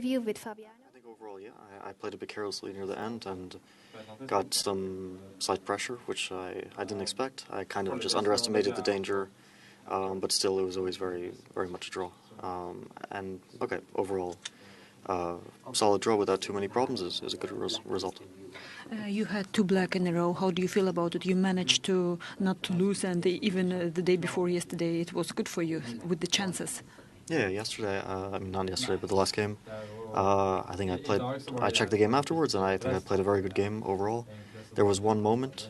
View with Fabiano. I think overall, yeah, I played a bit carelessly near the end and got some slight pressure, which I didn't expect. I kind of just underestimated the danger, but still it was always very, very much a draw. And okay, overall, solid draw without too many problems is a good result. You had two black in a row. How do you feel about it? You managed to not to lose, and even the day before yesterday, it was good for you with the chances. Yeah, yesterday, I mean not yesterday, but the last game, I think I checked the game afterwards, and I think I played a very good game overall. There was one moment,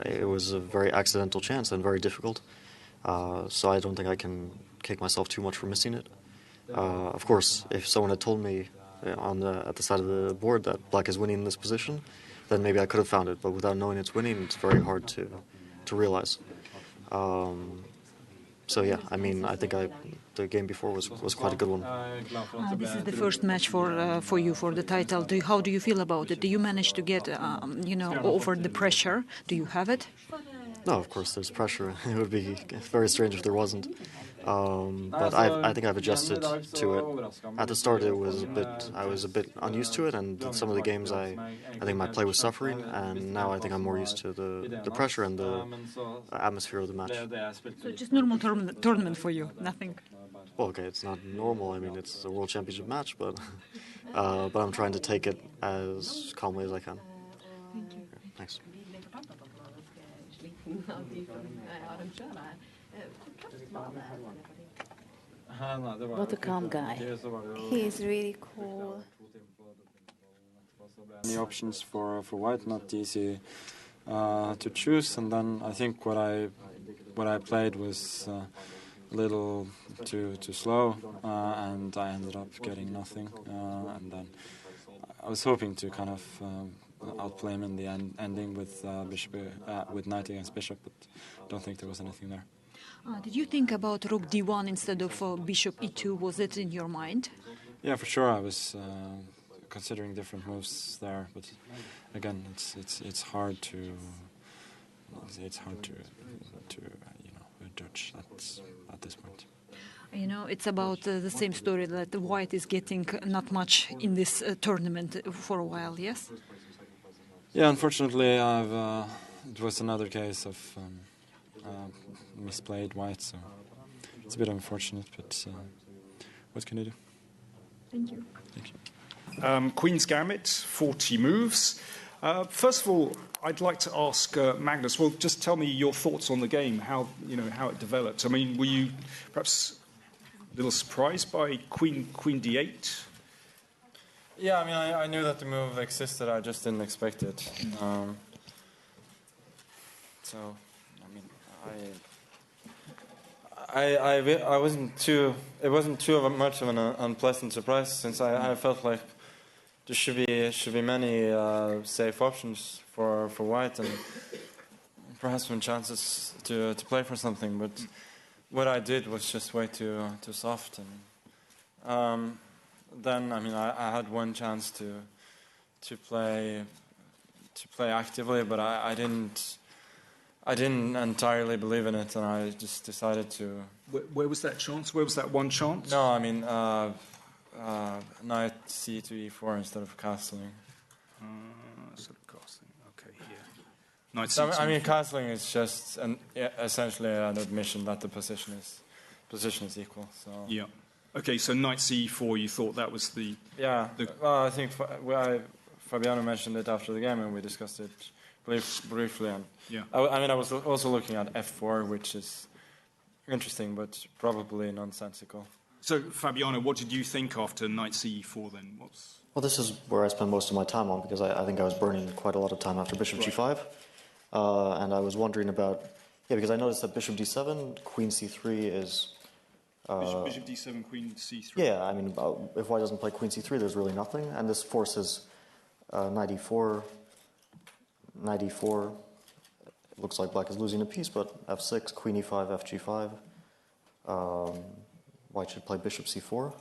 it was a very accidental chance and very difficult, so I don't think I can kick myself too much for missing it. Of course, if someone had told me at the side of the board that black is winning in this position, then maybe I could have found it, but without knowing it's winning, it's very hard to realize. So yeah, I mean, I think the game before was quite a good one. This is the first match for you for the title. How do you feel about it? Do you manage to get over the pressure? Do you have it? No, of course there's pressure. It would be very strange if there wasn't. But I think I've adjusted to it. At the start, I was a bit unused to it, and some of the games I think my play was suffering, and now I think I'm more used to the pressure and the atmosphere of the match. So just normal tournament for you, nothing. Well, okay, it's not normal. I mean, it's a World Championship match, but I'm trying to take it as calmly as I can. Thank you. Thanks. What a calm guy. He's really cool. Many options for white, not easy to choose, and then I think what I played was a little too slow, and I ended up getting nothing. And then I was hoping to kind of outplay him in the ending with with knight against bishop, but don't think there was anything there. Did you think about rook d1 instead of bishop e2? Was it in your mind? Yeah, for sure. I was considering different moves there, but again, it's hard to judge at this point. You know, it's about the same story that the white is getting not much in this tournament for a while. Yes. Yeah, unfortunately, it was another case of misplayed white, so it's a bit unfortunate, but what can you do? Thank you. Thank you. Queen's Gambit, 40 moves. First of all, I'd like to ask Magnus. Well, just tell me your thoughts on the game, how it developed. I mean, were you perhaps a little surprised by Queen D8? Yeah, I mean, I knew that the move existed. I just didn't expect it. So, I mean, I wasn't too. It wasn't too much of an unpleasant surprise, since I felt like there should be many safe options for white, and perhaps some chances to play for something. But what I did was just way too soft, and then I mean I had one chance to play actively, but I didn't entirely believe in it, and I just decided to. Where was that chance? Where was that one chance? No, I mean knight c to e4 instead of castling. Sort of castling. Okay, here. Knight c. So, I mean, castling is just essentially an admission that the position is equal. So. Yeah. Okay, so knight c4. You thought that was the. Yeah. Well, I think Fabiano mentioned it after the game, and we discussed it briefly. And yeah. I mean, I was also looking at f4, which is interesting, but probably nonsensical. So, Fabiano, what did you think after knight c4 then? Well, this is where I spend most of my time on, because I think I was burning quite a lot of time after bishop g5. And I was wondering about, because I noticed that bishop d7, queen c3 is... bishop d7, queen c3. Yeah, I mean, if white doesn't play queen c3, there's really nothing. And this forces knight e4, knight e4. It looks like black is losing a piece, but f6, queen e5, fg5. White should play bishop c4.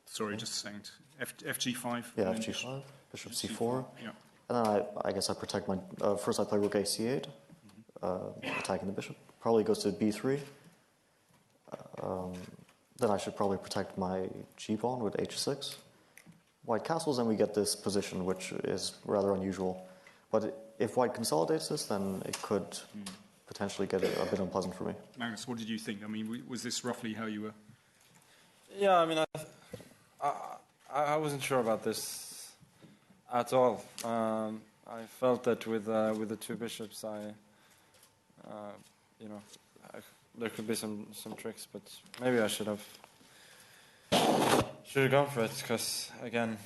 Sorry, just a second. fg5. Yeah, fg5, bishop c4. Yeah. And then I guess I protect my... first I play rook a c8, attacking the bishop. Probably goes to b3. then I should probably protect my g-pawn with h6. White castles, and we get this position, which is rather unusual. But if white consolidates this, then it could potentially get a bit unpleasant for me. Magnus, what did you think? I mean, was this roughly how you were? Yeah, I mean, I wasn't sure about this at all. I felt that with the two bishops, there could be some tricks, but maybe I should have gone for it, because again,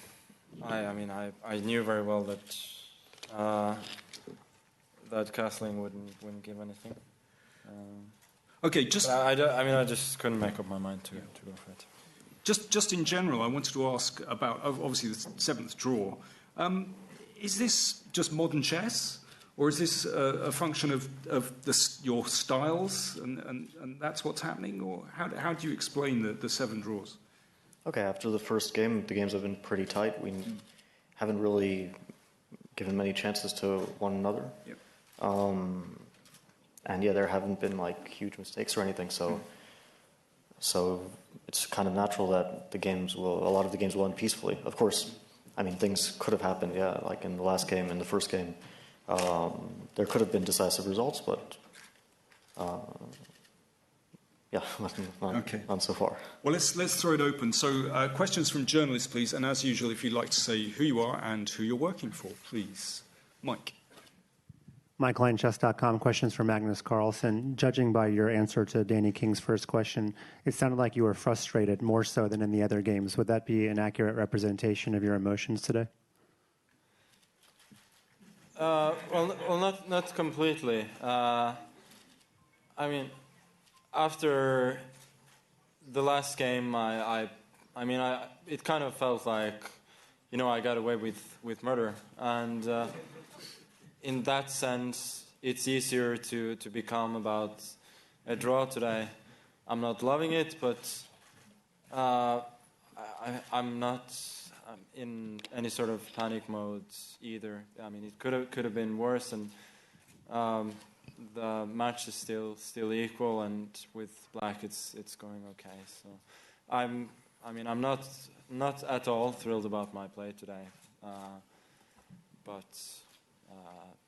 I knew very well that castling wouldn't give anything. Okay, I just couldn't make up my mind to go for it. Just in general, I wanted to ask about obviously the seventh draw. Is this just modern chess, or is this a function of your styles, and that's what's happening, or how do you explain the 7 draws? Okay, after the first game, the games have been pretty tight. We haven't really given many chances to one another. Yep. And yeah, there haven't been like huge mistakes or anything, so it's kind of natural that a lot of the games will end peacefully. Of course, I mean, things could have happened, yeah, like in the last game, in the first game. There could have been decisive results, but yeah, not so far. Well, let's throw it open. So questions from journalists, please, and as usual, if you'd like to say who you are and who you're working for, please. Mike. MikeLineChess.com, questions for Magnus Carlsen. Judging by your answer to Danny King's first question, it sounded like you were frustrated more so than in the other games. Would that be an accurate representation of your emotions today? Well, not completely. I mean, after the last game, it kind of felt like, I got away with murder, and in that sense, it's easier to be calm about a draw today. I'm not loving it, but I'm not in any sort of panic mode either. I mean, it could have been worse, and the match is still equal, and with black, it's going okay. So, I'm not at all thrilled about my play today, but.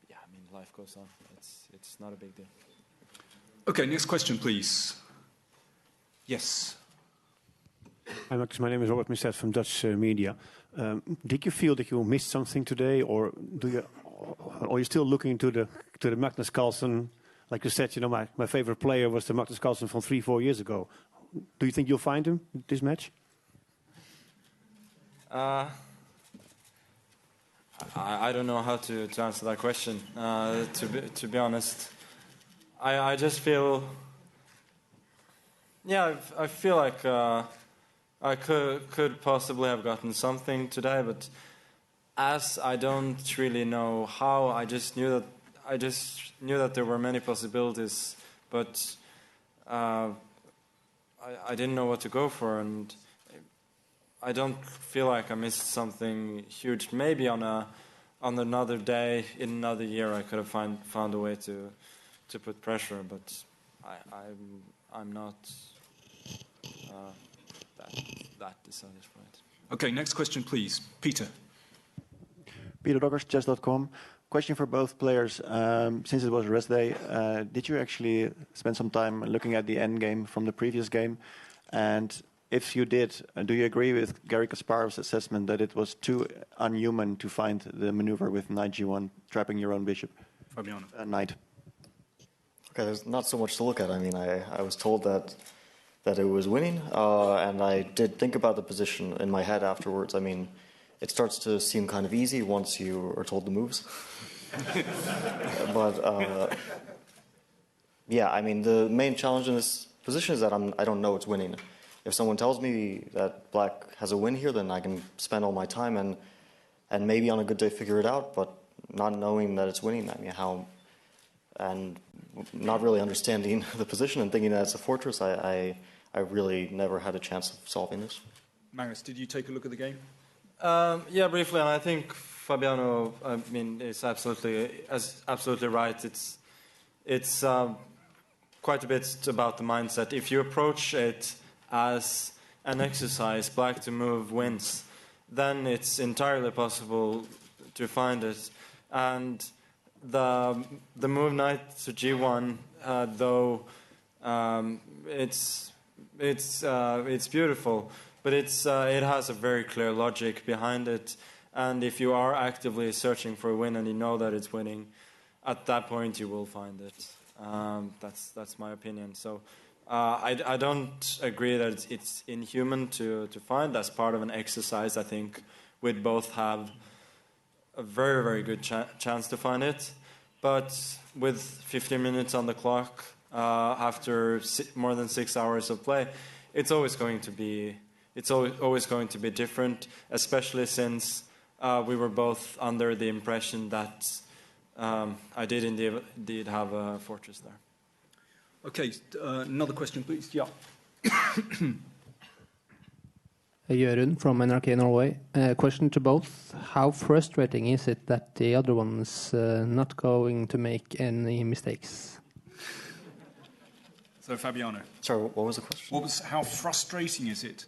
Yeah, I mean, life goes on. It's not a big deal. Okay, next question, please. Yes. Hi, Max. My name is Robert Misset from Dutch media. Did you feel that you missed something today, or are you still looking to the Magnus Carlsen? Like you said, my favorite player was the Magnus Carlsen from 3-4 years ago. Do you think you'll find him this match? I don't know how to answer that question. To be honest, I just feel. Yeah, I feel like I could possibly have gotten something today, but as I don't really know how, I just knew that there were many possibilities, but I didn't know what to go for, and I don't feel like I missed something huge. Maybe on another day, in another year, I could have found a way to put pressure, but I'm not that dissatisfied. Okay, next question, please. Peter. Peter Doggers, chess.com. Question for both players. Since it was rest day, did you actually spend some time looking at the end game from the previous game? And if you did, do you agree with Garry Kasparov's assessment that it was too unhuman to find the maneuver with knight g1, trapping your own bishop? Fabiano. Knight. Okay, there's not so much to look at. I mean, I was told that it was winning, and I did think about the position in my head afterwards. I mean, it starts to seem kind of easy once you are told the moves. But yeah, I mean, the main challenge in this position is that I don't know it's winning. If someone tells me that black has a win here, then I can spend all my time and maybe on a good day figure it out, but not knowing that it's winning, I mean, how, and not really understanding the position and thinking that it's a fortress, I really never had a chance of solving this. Magnus, did you take a look at the game? Yeah, briefly, and I think Fabiano, is absolutely right. It's quite a bit about the mindset. If you approach it as an exercise, black to move wins, then it's entirely possible to find it. And the move knight to g1, though it's beautiful, but it has a very clear logic behind it. And if you are actively searching for a win and you know that it's winning, at that point you will find it. That's my opinion. So I don't agree that it's inhuman to find. That's part of an exercise. I think we'd both have a very, very good chance to find it. But with 15 minutes on the clock, after more than 6 hours of play, it's always going to be different, especially since we were both under the impression that I did indeed have a fortress there. Okay, another question, please. Yeah. Jørund from NRK Norway. Question to both. How frustrating is it that the other one's not going to make any mistakes? So, Fabiano. Sorry, what was the question? How frustrating is it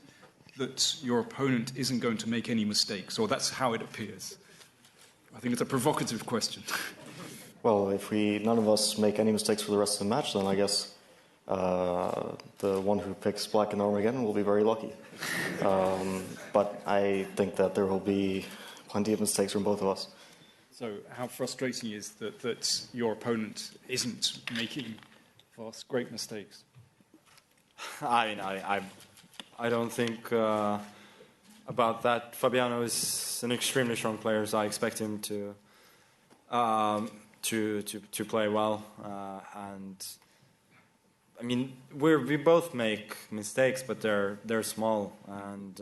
that your opponent isn't going to make any mistakes, or that's how it appears? I think it's a provocative question. Well, if none of us make any mistakes for the rest of the match, then I guess the one who picks black and armor again will be very lucky. But I think that there will be plenty of mistakes from both of us. So how frustrating is that your opponent isn't making great mistakes? I mean, I don't think about that. Fabiano is an extremely strong player, so I expect him to play well. And I mean, we both make mistakes, but they're small, and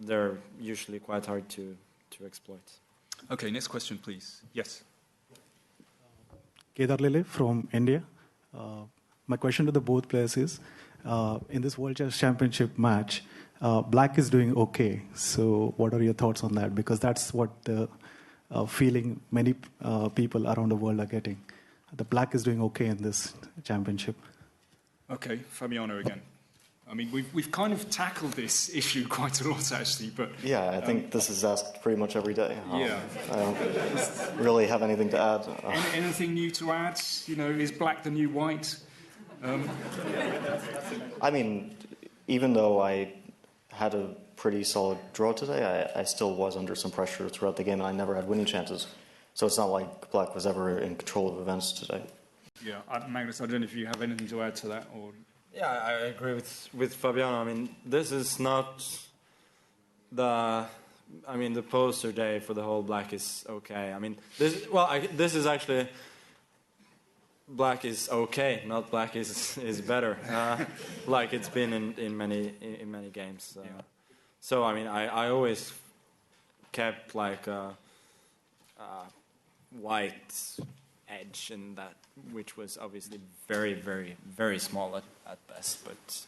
they're usually quite hard to exploit. Okay, next question, please. Yes. Kedar Lele from India. My question to the both players is, in this World Chess Championship match, black is doing okay. So what are your thoughts on that? Because that's what the feeling many people around the world are getting. The black is doing okay in this championship. Okay, Fabiano again. I mean, we've kind of tackled this issue quite a lot, actually. But yeah, I think this is asked pretty much every day. Yeah. I don't really have anything to add. Anything new to add? You know, is black the new white? I mean, even though I had a pretty solid draw today, I still was under some pressure throughout the game, and I never had winning chances. So it's not like black was ever in control of events today. Yeah, Magnus, I don't know if you have anything to add to that, or... Yeah, I agree with Fabiano. I mean, this is not the poster day for the whole black is okay. I mean, this is actually black is okay, not black is better, like it's been in many games. So I mean, I always kept like a white edge in that, which was obviously very, very, very small at best, but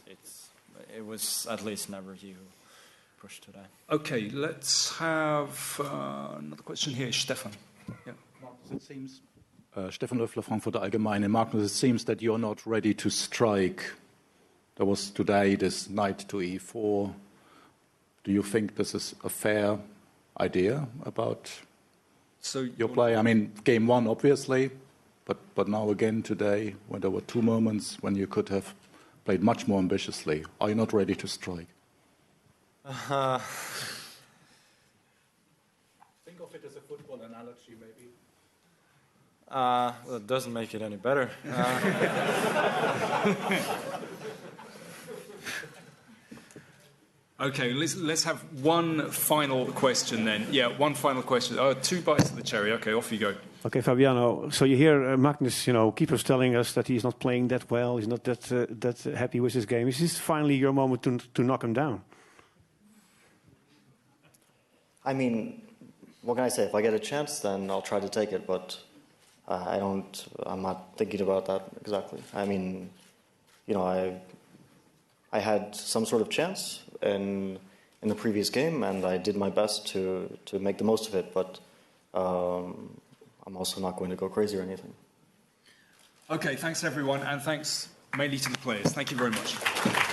it was at least never you who pushed today. Okay, let's have another question here, Stefan. Yeah. Magnus, it seems. Stefan Löffler, Frankfurter Allgemeine. Magnus, it seems that you're not ready to strike. There was today this knight to e4. Do you think this is a fair idea about your play? I mean, game one, obviously, but now again today, when there were two moments when you could have played much more ambitiously. Are you not ready to strike? Think of it as a football analogy, maybe. Well, it doesn't make it any better. Okay, let's have one final question then. Yeah, one final question. Oh, two bites of the cherry. Okay, off you go. Okay, Fabiano. So you hear Magnus, keep us telling us that he's not playing that well. He's not that happy with his game. Is this finally your moment to knock him down? I mean, what can I say? If I get a chance, then I'll try to take it. But I'm not thinking about that exactly. I mean, I had some sort of chance in the previous game, and I did my best to make the most of it, but I'm also not going to go crazy or anything. Okay, thanks everyone, and thanks mainly to the players. Thank you very much.